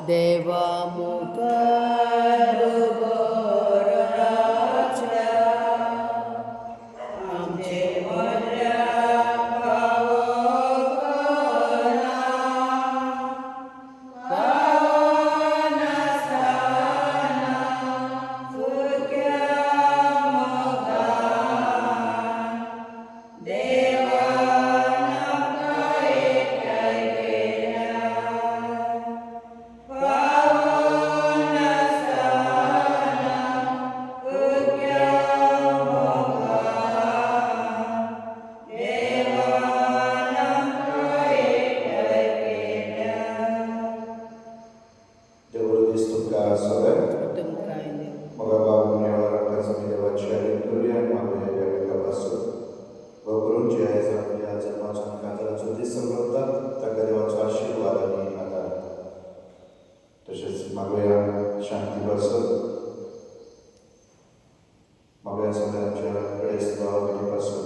देवा मुखार बराच्या आमचे बऱ्या पावकाना पावनस्थाना फुक्या मोगान देवाना काय केल्या तसेच मागूया शांती बसत मागूया सगळ्यांच्या प्रेस भावने बसत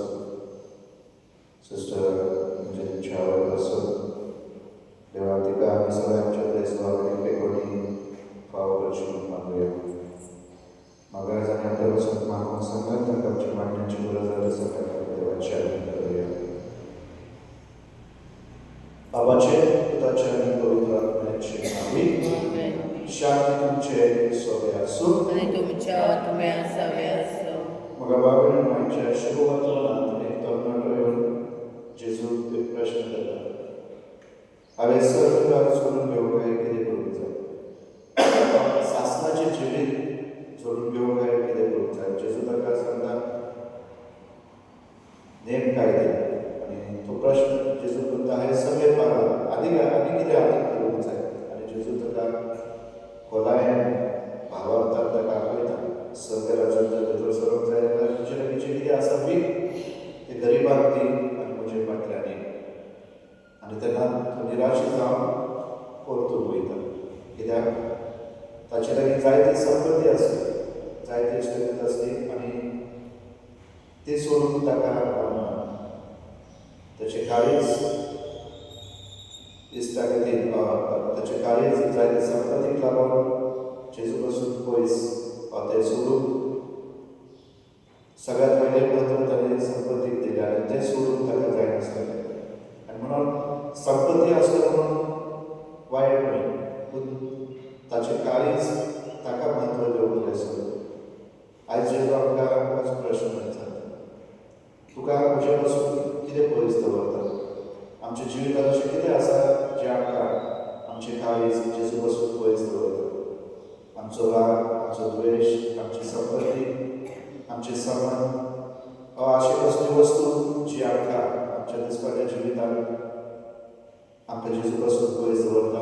सिस्टर म्हणजे तुमच्यावर बसत देवा तिका आम्ही सगळ्यांच्या प्रेस भावने पेकोणी फाव करशील मागूया मागूया जाणे आपल्या बसत मागून सांगत तर आमची मागण्याची गरज आहे सगळ्यांना देवाची आज्ञा करूया बाबाचे पिताचे आणि पवित्र आत्म्याचे नावे शांती तुमचे सोबे असो आणि तुमच्या आत्म्या असावे असो. मग बाबाने माझ्या शुभवर्तमानात एक तरुणाकडे येऊन जेजू एक प्रश्न केला अरे सर्व काळ सोडून घेऊ काय किती करून जाय शासनाचे जीवित सोडून घेऊ काय किती करून जाय जेजू काय सांगता नेम कायदे आणि तो प्रश्न जेजू कोणता आहे सगळे पाळा आधी किती करून जाय आणि जेजू तर खोलाय भावार्थार्थ काकळता सगळे राज्यात सर्व जायला तुझ्या किती असावी ते गरिबांनी आणि म्हणजे पाटल्याने आणि त्यांना तो निराश जाऊन करतो वयता कित्याक ताचे लागीं जायती संपत्ती असते जायती इश्टगत असते आणि ते सोडून ताका त्याचे काळीच इश्टागतीन त्याचे काळीच जायती संपत्तीक लागून जेजू पासून पयस ते सोडून सगळ्यात पहिले महत्व त्याने संपत्तीक दिले आणि ते सोडून ताका जायनासलें आणि म्हणून संपत्ती असली म्हणून वायट न्हय पूण ताचे काळीच ताका महत्व दिवंक जाय सगळें आयज जेजू आमकां होच प्रश्न विचारता तुका म्हजे पासून कितें पयस दवरता आमच्या जिवितांत अशें कितें आसा जें आमकां आमचे काळीज जेजू पासून पयस दवरता आमचो राग आमचो द्वेष आमची संपत्ती आमचे संबंध अशी कसली वस्तू जी आमकां आमच्या दिसपाट्या जिवितांत आमकां जेजू पासून पयस दवरता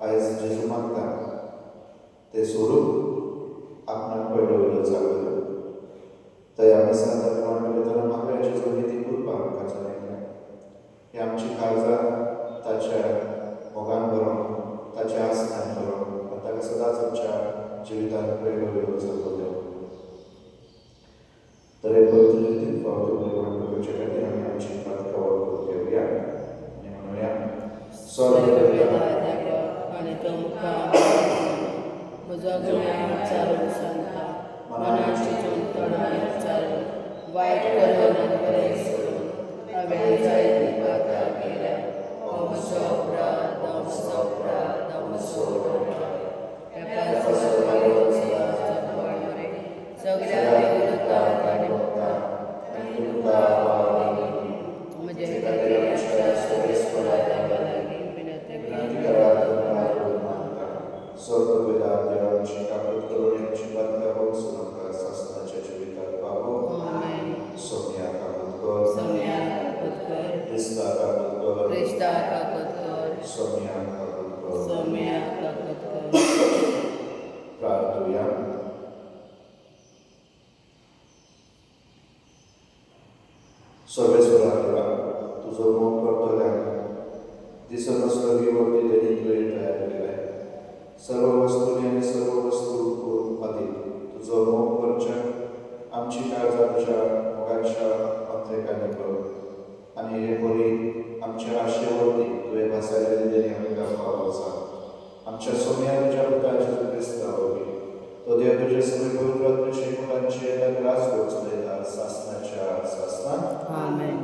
आयज जेजू मागता ते सोडून आपणाक पयलो वयलो चालवलो थंय आमी सांगता वयतना म्हाका जेजू ती कृपा आमकां जाय ही आमची काळजां ताच्या मोगान भरोवन ताच्या आसनान भरोवन ताका सदांच आमच्या जिवितांत पयलो वयलो चालवलो तर हे पवित्र रितीन फावो करचे खातीर आमी आमची पातकावळ घेवया आनी म्हणुया आणि तुमकां म्हजो गुन्यांव चालून सांगता मनाची चुंतणाय चालून वायट करून आनी बरें सोडून हांवें जायतीं पातकां केल्या हो म्हजो अपराध हो म्हजो अपराध हो म्हजो अपराध ताका सगळ्या देवतांक आनी भक्तांक तुमकां म्हजे खातीर सर्वेस्पराक लागीं विनंती स्वर्ग वेदा देवांची काकूत करून यांची पातकां बसून आमकां शासनाच्या जिवितांत पावो सोम्या काकूत कर क्रिस्ता काकूत कर सोम्या काकूत कर प्रार्थूया सर्वेस्वरा देवा तुजो मोग करतल्यांक दिसत स्वर्गीय वरती त्यांनी तुवें तयार केलाय सर्व वस्तूंनी आनी सर्व वस्तू मदीं तुजो मोग करचें आमची काळजां तुज्या मोगाच्या अंतरेकांनी कर आनी हे बरी आमच्या आशे वरती तुवें भासायलेली देणी आमकां फावो आसा तो देव तुझे सगळे पवित्र आत्म्याचे मुलांचे ग्रास गोचलेला सासनाच्या सासना आमेन.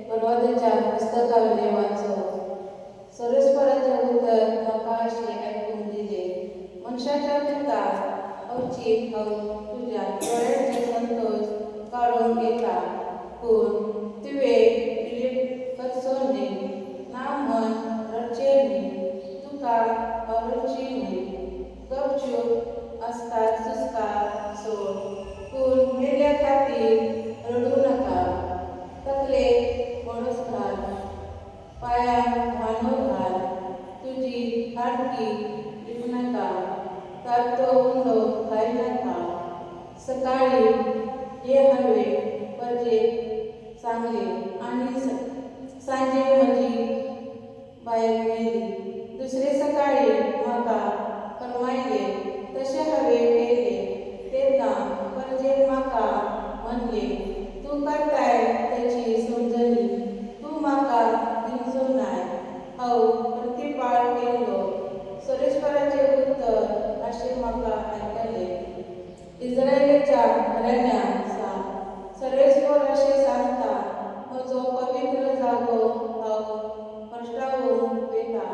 परवादेच्या पुस्तकावले वाचो सरस्वराचे उत्तर म्हाका अशें ऐकून दिले. मनशाच्या पिता अवचित हांव तुझ्या दोळ्यांचे संतोष काढून घेता, पूण तुवे डिलीट करचो न्ही, ना मन रडचे न्ही, तुका आवडची न्ही. गपचूप आसतात सुस्कार सोड, पूण मेल्या खातीर रडू नाका. तकले बडस घाल, पांयांक मांडो घाल, तुजी हाडकी लिप नाका, तारतो उंडो खाय नाका. सकाळी ये हवे परजे सांगले आनी सांजे म्हजी बायल मेली. दुसरे सकाळी म्हाका फरमायले तशें हांवें केलें. तेन्ना परजेन म्हाका म्हणले, तूं करताय तेची समजली, तूं म्हाका दिवचो नाय. हांव प्रतिपाळ केलो. सरस्वराचे उत्तर अशें म्हाका आयकले. इस्रायेलीच्या घराण्यांक सांग, सरस्वर अशें सांगता, म्हजो पवित्र जागो हांव कश्टावून वयता,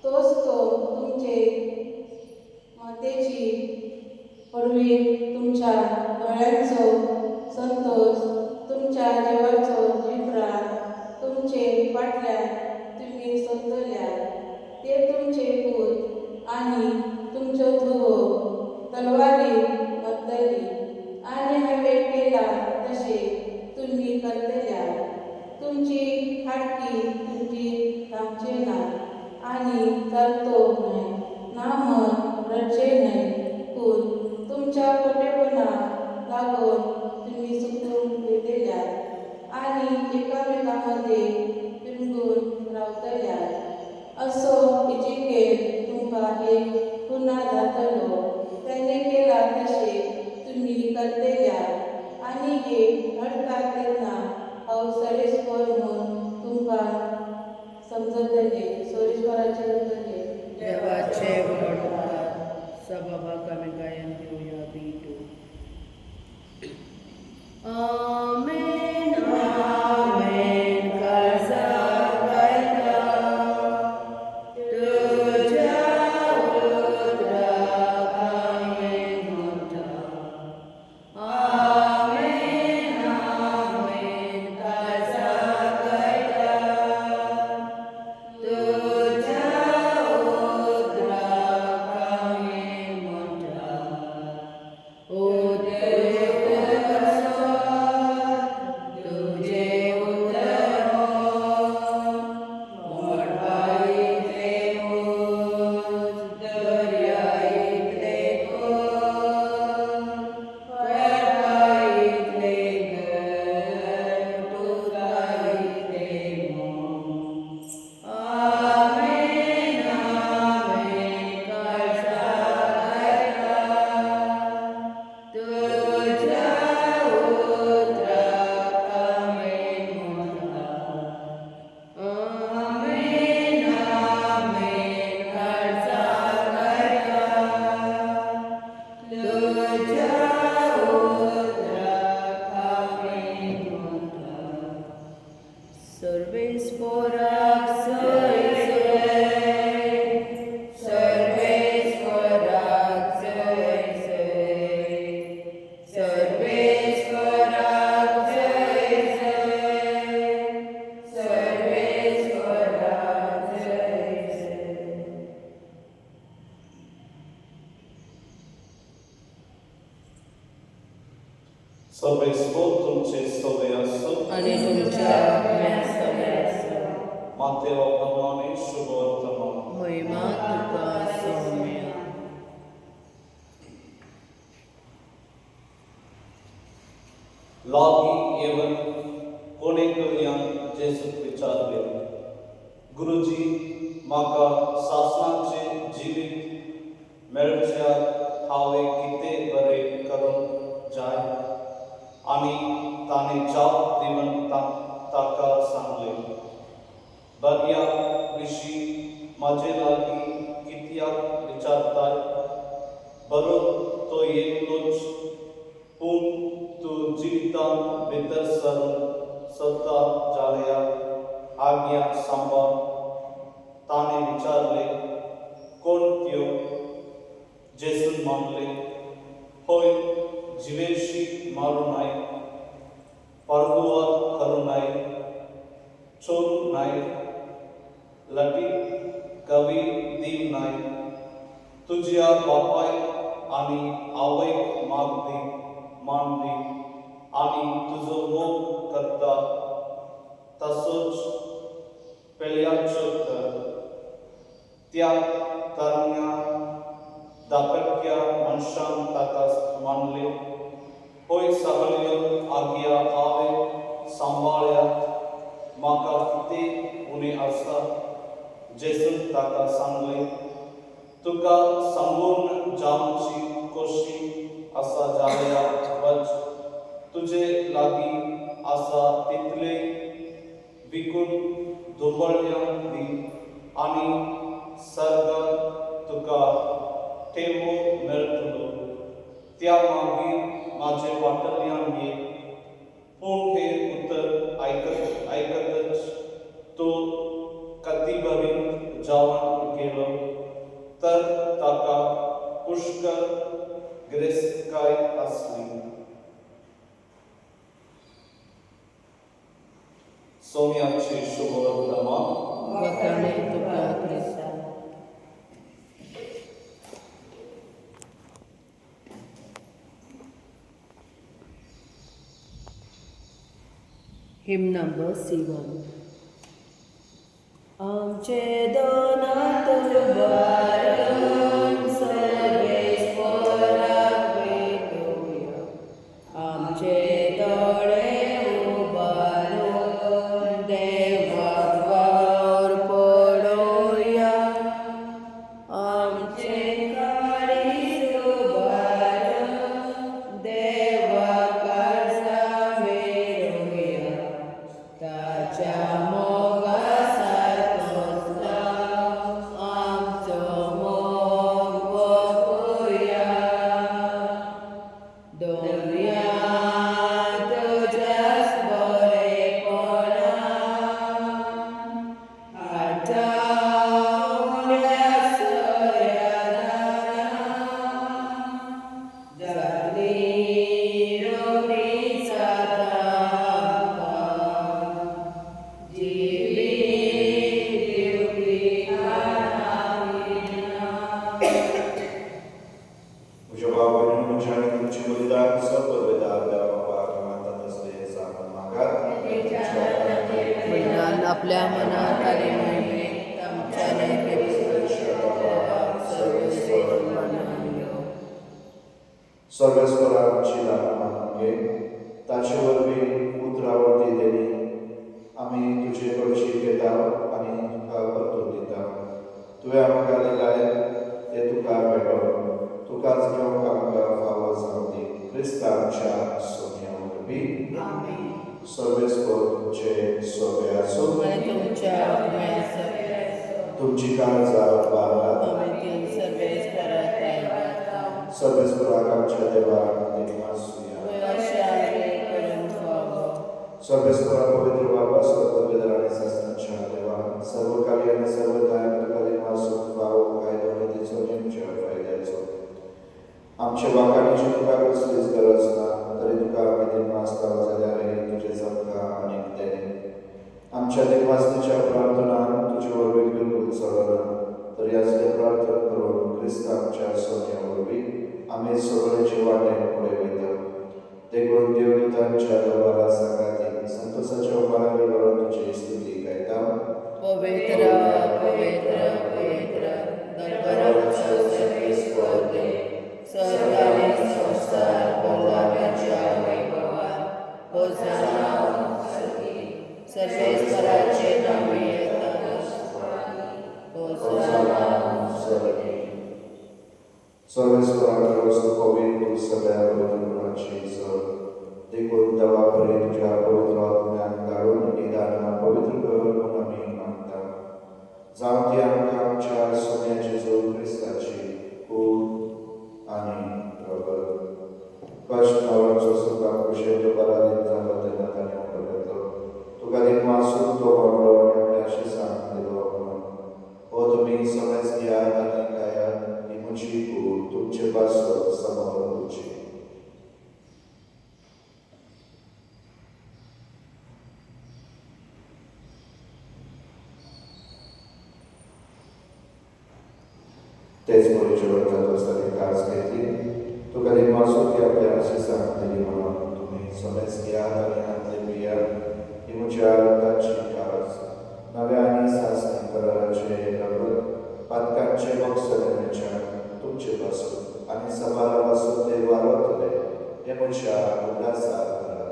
तोच तो तुमचे मातेची पडवी, तुमच्या दोळ्यांचो संतोष, तुमच्या जिवाचो जिफरान, तुमचे फाटल्यान तुमी सोदल्यात. ते तुमचे पूत आनी तुमच्यो धुवो तलवारी मरतली, आनी हांवें केला तशें तुमी करतल्यात. तुमची हाडकी तुमची थांबचे ना, आनी चलतो न्हय, ना मन रडचे न्हय, पूण तुमच्या खोटेपणाक लागून तुमी सुकून वयतल्यात आनी एकामेकांमदे पिरंगून रावतल्यात. असो इजिप्तेन तुमकां एक गुन्हा जातलो. ताणें केला तशें तुमी करतल्यात, आनी एक घडटा तेन्ना हांव सरस्वर म्हूण तुमकां समजतले. सरस्वराचे उरतले. देवाचे बरोबर सभाभाग आमी गायन घेवया. B2. आमेन आमेन काळजा गायता, तुझ्या उदराक आमेन म्हणटा. आमेन आमेन काळजा गायता, तुझ्या उदराक आमेन म्हणटा. ओ Service for us, service for us, service for us, service for us. Sobiesko तुमचे सवय असो आणि तुमच्या सवय असो. Mateo Anoni शुभवर्तमान. महिमा तुका सौम्य. Lagi even कोणेक यांक जेसूक विचारले, गुरुजी म्हाका सासणाचे जिवीत मेळच्याक हांवें कितें बरें करूंक जाय आनी ताणें जाप दिवन ताका सांगलें, बऱ्या विशीं म्हाजे लागीं कित्याक विचारताय? बरो तो येतलोच, पूण तूं जिवितांत भितर सरता जाल्यार आज्ञा सांबाळ. ताणें विचारलें, कोण त्यो? जेसून म्हणलें, होय, जिवेशी मारूं नाय, परदुवाद करूं नाय, चोरूं नाय, लटीक कवी दिवं नाय, तुज्या बापायक आनी आवयक मान दी, आनी तुजो मोग करता तसोच पेल्याचो कर. त्या तरण्या धाकट्या मनशान ताका मानलें, होय, सगळ्यो आज्ञा हांवें सांबाळ्यात, म्हाका कितें उणें आसा? जेसून ताका सांगलें, तुका सांगून जावची खोशी आसा जाल्यार वच, तुजे लागीं आसा तितलें विकून दुबळ्यांक दी आनी सर्गांत तुका ठेवो मेळटलो. त्या मागीर म्हाजे वाटल्यान ये. पूण हे उतर आयकतच तो कतिबरीत जावन गेलो, तर ताका पुष्कळ गिरेस्तकाय आसली. सोम्याची शुभवर्तमा. वखाणे तुका ख्रिस्ता. Hymn number C1. आमचे दोनात उबारून सर्वेश्वराक भेटूया. आमचे दोळे उबारून देवाक वावर पडोवया. आमचे काळीज उबारून देवाक काळजा मेळोवया. ताच्या मोगा सारकोच लाव आमचो मोग वखुया. दोनया तुज्याच बरेपणान आठावल्या सयादान जातली रोखडीच जाता आमकां. जिवीत दिवपी खाणाविना. म्हज्या बाबांनी म्हज्या आनी तुमचें बलिदान सपरवेदार देवा मागतात असलें सांगून मागात. बलिदान आपल्या मनात आले म्हणून आमच्या सर्वेश्वर मानयो. सर्वेस्वर आमची दाना मानून घे. ताचे वरवीं उतरावरती देणी आमी तुजे कडची घेता आनी तुका परतून दिता. तुवें आमकां दिलाय तें तुका भेटो. तुकाच घेवंक आमकां फावो जावं दी. क्रिस्त आमच्या सोम्या वरवीं. सर्वेस्वर तुमचे सोबे आसूं. आनी तुमच्या आत्म्याचो तुमची काळजां बाळगात. आमी सर्वेश्वराक आयकता. सर्वेस्वराक आमच्या देवाक देणी आसूया. अशें आमी करूंक फावो. सर्वेस्वरा पवित्र बाबा सर्वपवित्र आणि शासनाच्या देवा सर्वकाली आणि सर्व काळात तुका देणी आसूंक फावो कायदो नितीचो नेमच्या फायद्याचो. आमच्या वागाणीची तुका कसलीच गरज ना, तरी तुका आमी देणी आसता जाल्यार हे तुजे सत्कार आनीक देणे. आमच्या देवासनेच्या प्रार्थनान तुजे वरवीं बिलकुल चलना, तरी असले प्रार्थना करून क्रिस्त आमच्या सोन्या वरवीं आमी सगळ्याचे वाटेन फुडें वयता. देखून देवदूतांच्या दरबारा सांगाती संतोषाच्या उपारांनी वळून तुजी स्तुती गायता. पवित्र पवित्र पवित्र दरबाराचो सर्वेश्वर देव, स्वर्ग आनी संसार भोगल्याच्या वैभवान होसाना सर्वेश्वराचे नामे येता. सर्वेश्वराकडे वस्तू पवित्र तू सगळ्या पवित्र गुणाची सर देखून दवापरी तुझ्या पवित्र आत्म्यान धाडून निदान पवित्र कर म्हणून आम्ही मागता. जावं ती आमकां आमच्या सोन्याची जोड क्रिस्ताची कूड आनी रगत कश्ट नावाचो सुद्दां कुशेचो पराधीन जालो तेन्ना ताणें म्हाका घेतलो. तुका ती मासून तो बाबडो आनी आपल्या शिसांत दिलो म्हणून हो तुमी सगळेच घेयात आनी खायात ही म्हजी कूड तुमचे पासत समोर उरची. तेच बरे जेवण जात असताना कास घेतली. तुका ती मासून ती आपल्या शिसांत दिली म्हणून तुमी सगळेच घेयात आनी हातले पियात ही म्हज्या रगताची कास नव्या आनी सासणी कराराचे रगत पातकांचे बक्षण्याच्या तुमचे पासून आनी सबारा पासून ते वारतले हे म्हज्या उल्हासाक करात.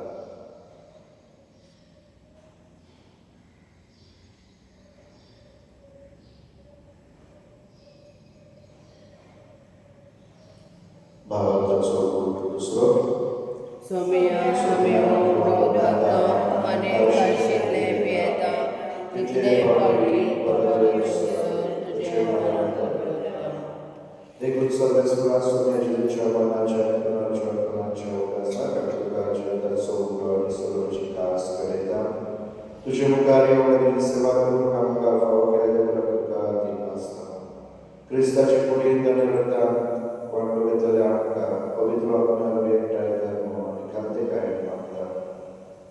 भावांचो बूट दुसरो सोमिया भोवता आनी काशीतले पियेता तितले पावटी तुझे मरण करता. देखून सर्वेश्वरा सोन्याच्या तुझ्या मनाच्या पुनर्जन्माच्या उल्हासाक तुका जीवनाचो उगडो आनी सरोची कास करयता. तुजे मुखार येवन सेवा करूंक आमकां फावो केले तुका ती आसता. क्रिस्ताची कुडींत आनी रगतान वांटो घेतले आमकां पवित्र आत्म्यान एकठांय कर म्हणून आमी खातेकाय मागता.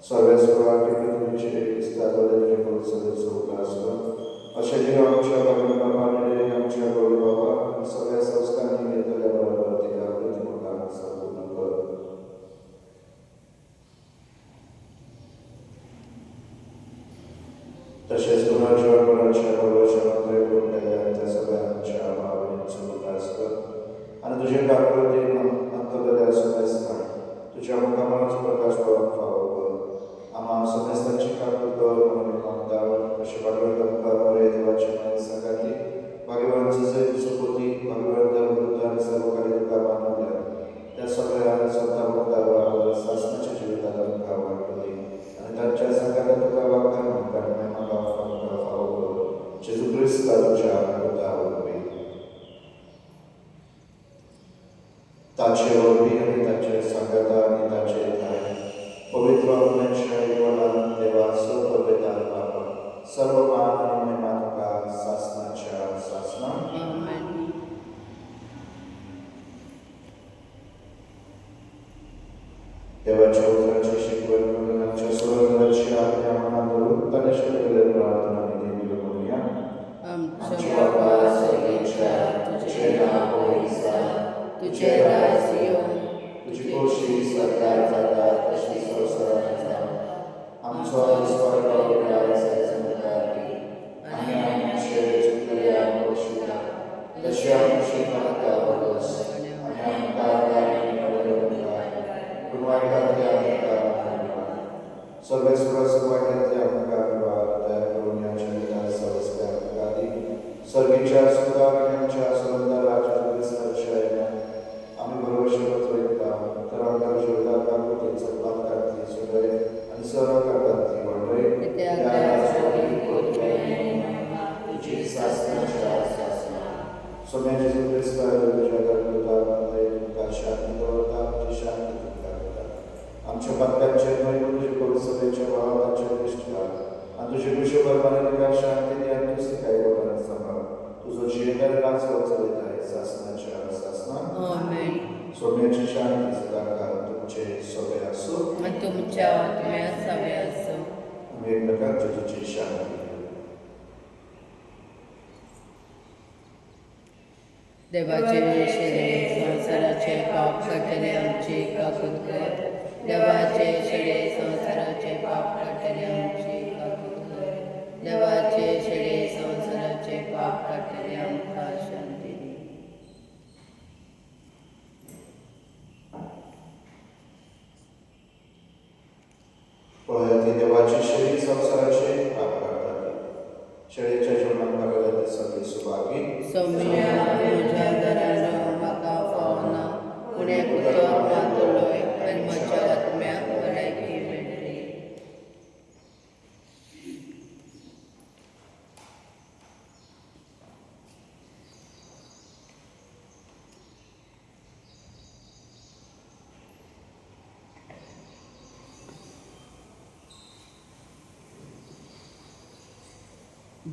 सर्वेश्वरा तुमचे क्रिस्ताद्वारे तुजे पवित्रतेचो उल्हास कर अशें जीव आमच्या भगवान बापाने आमच्या गोड बाबा आनी सगळ्या संस्थांनी घेतल्या बरोबर तिका प्रतिमकान संपूर्ण कर. तशेंच पुनर्जन्माच्या भविष्यामध्ये कोणत्या त्या सगळ्या आमच्या भावनेचो उल्हास कर आनी तुजे काकुळतेन अंतर्गत समेस्तां तुज्या मुखाराचो प्रकाश पळोवंक फावो कर. आम्हा समेस्तांची काकूळ कर म्हणून मागता. अशें भागवत आमकां बरे देवाचे मनसा खातीर भाग्यवान जेजूचो कोती भाग्यवान धर्मदूत आनी सर्वकारी तुका मानवल्या त्या सगळ्या स्वता मुक्तावर सासणाच्या जिवितांत आमकां वांटली आनी तांच्या संगात तुका वाखाण म्हणटा म्हाका फावो कर. जेजू क्रिस्ता तुज्या मुक्ता वरवीं ताचे वरवीं आनी ताचे संगाता आनी ताचे थाय पवित्र आत्म्याच्या एकवटान देवा सर्ववेदार बाबा सर्व मान आनी महिमा तुका सासणाच्या सासणां. आमेन. देवाच्या उतराची शिकवण करून आमच्या सुरंगाची आज्ञा मनात धरून ताणें केलेले प्रार्थना आनी देणग्यो करूया. आमच्या बाबा सगळ्यांच्या तुझे नाव पवित्र तुझे राज्य येवं तुझी खोशी स्वर्गात जाता तशी संवसारांत जावं. आमचो स्वर्गाचो आयज मुखार आनी आमचे चुकलेल्या वशिला तशी आमची मागता वगस आनी आमकां गायन करूं नाका पूण वायटांतल्या आमकां सर्वेश्वरा वायटांतल्या आमकां विवाद तयार करून ह्या जगतांत सवस्त्या आमकां दी. सर्गीच्या सुदार आनी आमच्या सुरंदा राजा क्रिस्ताच्या आमी भरवशेवत वयता तर आमकां जिवनाक काकुळतेचो पातकांतली सुरय आनी सरकांतली वडय तुझी सासणाच्या सासणां. सोम्या जेजू क्रिस्ता तुज्या धर्मदूतांमध्ये तुमकां शांती दवरता तुजी शांती तुमकां दिता. आमच्या पातकांचेर न्हय पूण तुजे पवित्रतेच्या भावाच्या दृश्टीकार आनी तुजे कुशोबरपणान तुका शांती दी आनी तूं सिकाय बरोबर सांबाळ. तुजो जियेदार राजो चलयताय सासणाच्या सासणां. आमेन. सोम्याची शांती सदाकाळ तुमचे सोबे आसूं आनी तुमच्या आत्म्या सवे आसूं. आमी एकमेकांची तुजी शांती देवाचे शेडे संवसाराचे पाप काडटले आमची काकूत कर. देवाचे शेडे संवसाराचे पाप काडटले आमची काकूत कर. देवाचे शेडे संवसाराचे पाप काडटले आमकां शांती दी. पळय ती देवाची शेळी संवसाराचे पाप काडटाली. शेळयेच्या जेवणाक लागल्या ती सगळी सुभागी सौम्या म्हज्या घरान म्हाका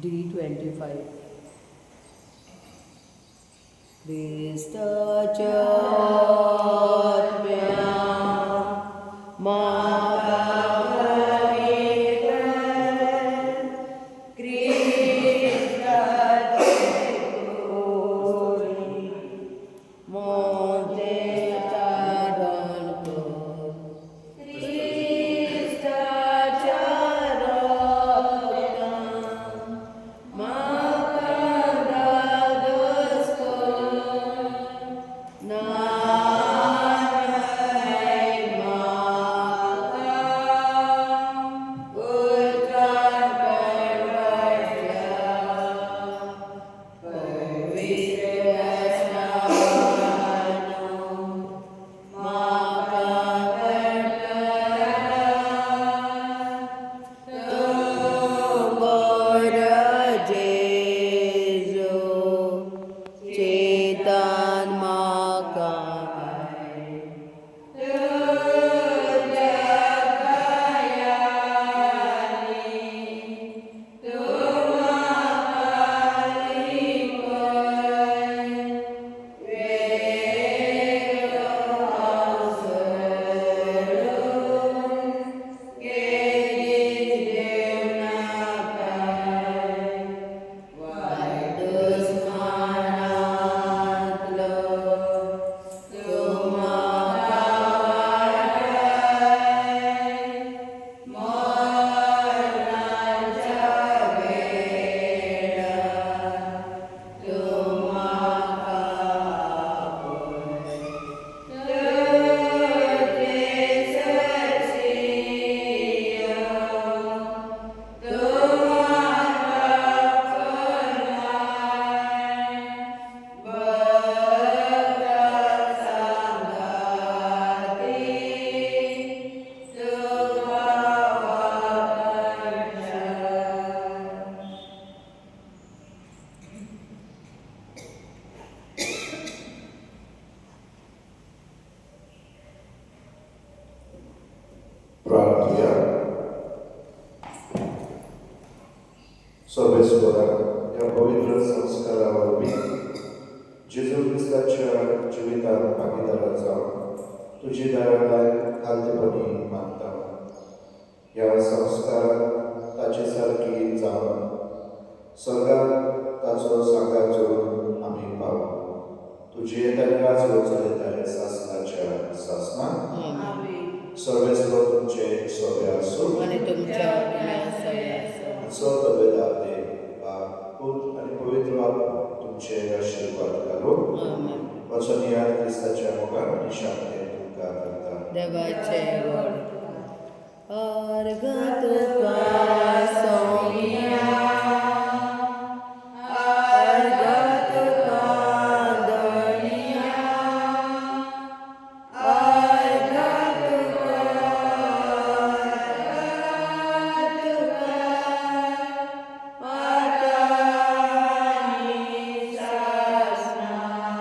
D25. Cristaच्या आत्म्या मागा प्रार्थना. सर्वेश्वरा, या पवित्र संस्कारावरवी जेजू ख्रिस्ताच्या जिवितांत भागीदार जावन तुजी दयाळाय खालतेपणी मागता. ह्या संस्कारांत ताचे सारकी जावन स्वर्गांत ताचो सांगार जोडून आमी पावू. तुजे येताच चलयताय सासणाच्या सासणांत सर्वेस्वर तुमचे सोबे आसूं आणि तुमच्या सगळ्या सतवेदाते पूत आणि पवित्र आत्मा तुमचे आशीर्वाद घालून आमेन. वचनिया ख्रिस्ताच्या मोगान आणि शांती तुमकां करता. देवाचे गोड अर्घ